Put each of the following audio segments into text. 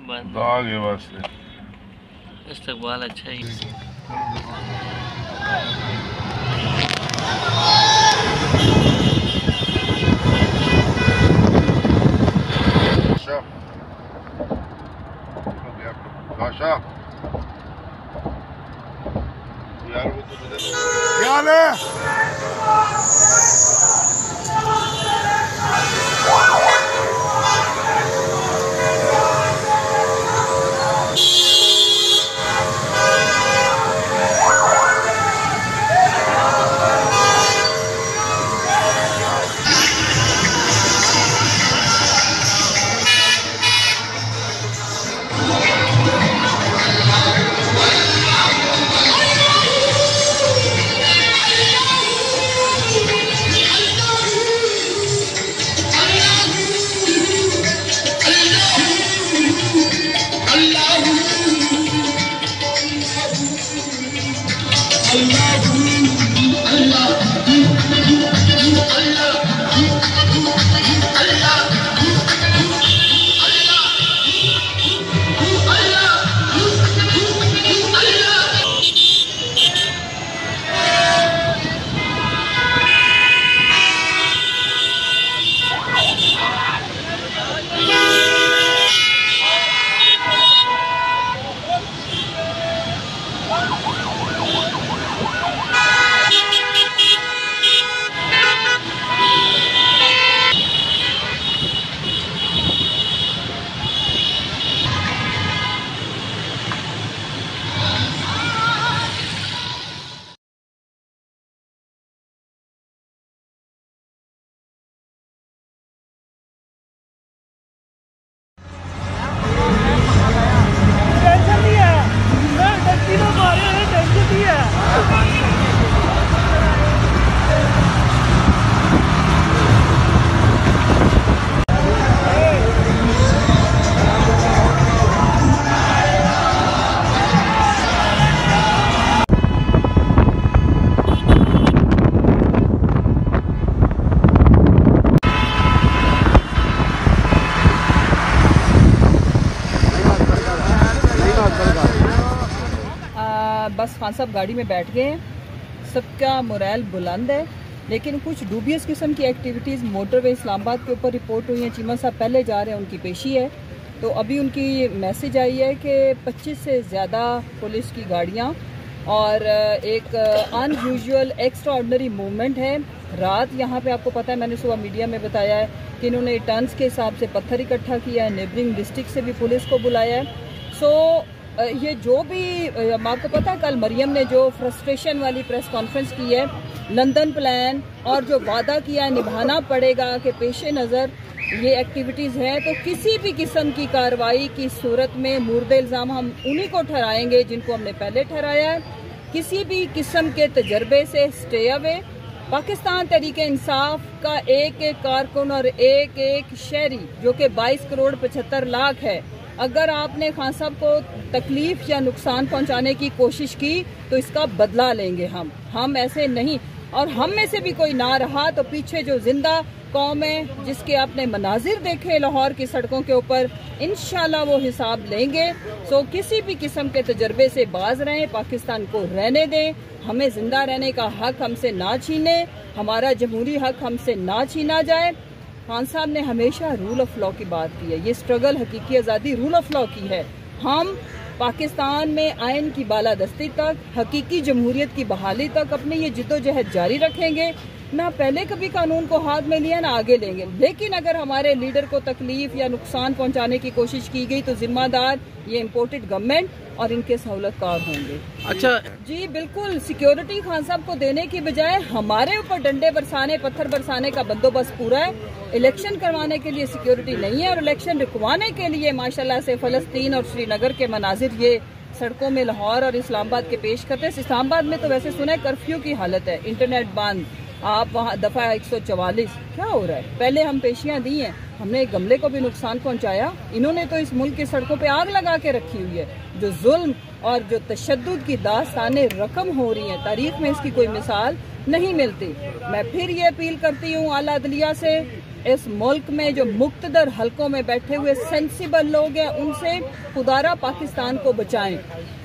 बंद आगे वास्ते इस्तकबाल अच्छा ही बादशाह यार वो तो बदल क्या हाल है? बस खान साहब गाड़ी में बैठ गए हैं, सबका मोरल बुलंद है, लेकिन कुछ डूबियस किस्म की एक्टिविटीज़ मोटरवे इस्लामाबाद के ऊपर रिपोर्ट हुई हैं। चीमा साहब पहले जा रहे हैं, उनकी पेशी है, तो अभी उनकी मैसेज आई है कि 25 से ज़्यादा पुलिस की गाड़ियाँ और एक अनयूजुअल एक्स्ट्रा ऑर्डनरी मूवमेंट है। रात यहाँ पे आपको पता है, मैंने सुबह मीडिया में बताया है कि इन्होंने टन्स के हिसाब से पत्थर इकट्ठा किया है, नेबरिंग डिस्ट्रिक्ट से भी पुलिस को बुलाया है। सो ये जो भी आपको पता है, कल मरियम ने जो फ्रस्ट्रेशन वाली प्रेस कॉन्फ्रेंस की है, लंदन प्लान और जो वादा किया है निभाना पड़ेगा कि पेशे नज़र ये एक्टिविटीज़ हैं, तो किसी भी किस्म की कार्रवाई की सूरत में मुर्दे इल्ज़ाम हम उन्हीं को ठहराएंगे जिनको हमने पहले ठहराया है। किसी भी किस्म के तजर्बे से स्टे अवे। पाकिस्तान तहरीक इंसाफ का एक एक कारकुन और एक एक शहरी जो कि 22 करोड़ 75 लाख है, अगर आपने खान साहब को तकलीफ या नुकसान पहुंचाने की कोशिश की तो इसका बदला लेंगे हम ऐसे नहीं। और हम में से भी कोई ना रहा तो पीछे जो जिंदा कौम है जिसके आपने मनाजिर देखे लाहौर की सड़कों के ऊपर, इंशाल्लाह वो हिसाब लेंगे। सो किसी भी किस्म के तजर्बे से बाज रहें, पाकिस्तान को रहने दें, हमें जिंदा रहने का हक हमसे ना छीने, हमारा जमहूरी हक हमसे ना छीना जाए। खान साहब ने हमेशा रूल ऑफ लॉ की बात की है, ये स्ट्रगल हकीकी आज़ादी रूल ऑफ लॉ की है। हम पाकिस्तान में आइन की बालादस्ती तक, हकीकी जमहूरियत की बहाली तक अपनी ये जिद्दोजहद जारी रखेंगे। ना पहले कभी कानून को हाथ में लिया ना आगे लेंगे, लेकिन अगर हमारे लीडर को तकलीफ या नुकसान पहुंचाने की कोशिश की गई तो जिम्मेदार ये इम्पोर्टेड गवर्नमेंट और इनके सहूलतकार होंगे। अच्छा जी बिल्कुल, सिक्योरिटी खान साहब को देने की बजाय हमारे ऊपर डंडे बरसाने, पत्थर बरसाने का बंदोबस्त पूरा है। इलेक्शन करवाने के लिए सिक्योरिटी नहीं है और इलेक्शन रुकवाने के लिए माशाल्लाह से फ़लस्तीन और श्रीनगर के मनाजिर ये सड़कों में लाहौर और इस्लामाबाद के पेश करते हैं। इस्लामाबाद में तो वैसे सुना है कर्फ्यू की हालत है, इंटरनेट बंद, आप वहाँ दफ़ा 144 क्या हो रहा है। पहले हम पेशियाँ दी हैं, हमने एक गमले को भी नुकसान पहुँचाया, इन्होंने तो इस मुल्क की सड़कों पे आग लगा के रखी हुई है। जो जुल्म और जो तशद्दुद की दास्तानें रकम हो रही हैं, तारीख में इसकी कोई मिसाल नहीं मिलती। मैं फिर ये अपील करती हूँ आला अदलिया से इस मुल्क में जो मुक्तदर हलकों में बैठे हुए सेंसिबल लोग हैं, उनसे खुदारा पाकिस्तान को बचाएं।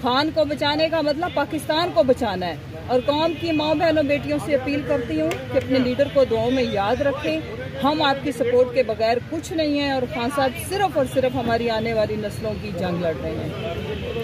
खान को बचाने का मतलब पाकिस्तान को बचाना है। और कौम की माँ बहनों बेटियों से अपील करती हूँ कि अपने लीडर को दुआओं में याद रखें। हम आपकी सपोर्ट के बगैर कुछ नहीं है और खान साहब सिर्फ और सिर्फ हमारी आने वाली नस्लों की जंग लड़ रहे हैं।